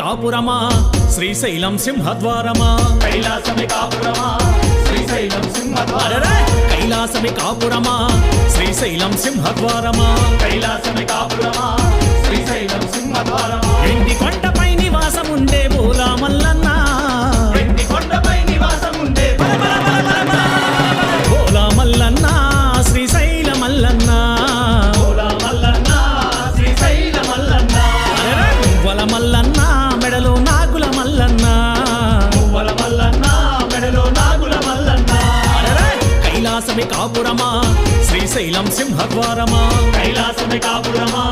కాపురమా శ్రీశైలం సింహద్వారమా కైలాసమే కాపురమా శ్రీశైలం సింహద్వారమా కైలాసమే కాపురమా శ్రీశైలం సింహద్వారమా కైలాసమే కాపురమా శ్రీశైలం సింహద్వారమా వెండి కొండపై నివాసముండే బోలా మల్లన్న వెండి కొండపై నివాసముండే బోలా మల్లన్న శ్రీశైల మల్లన్న బోలా మల్లన్న శ్రీశైల మల్లన్న మువ్వల మల్లన్న మెడలో నాగుల మల్లన్న మువ్వల మల్లన్న మెడలో నాగుల మల్లన్న కైలాసమే కాపురమా శ్రీశైలం సింహద్వారమా కైలాసమే కాపురమా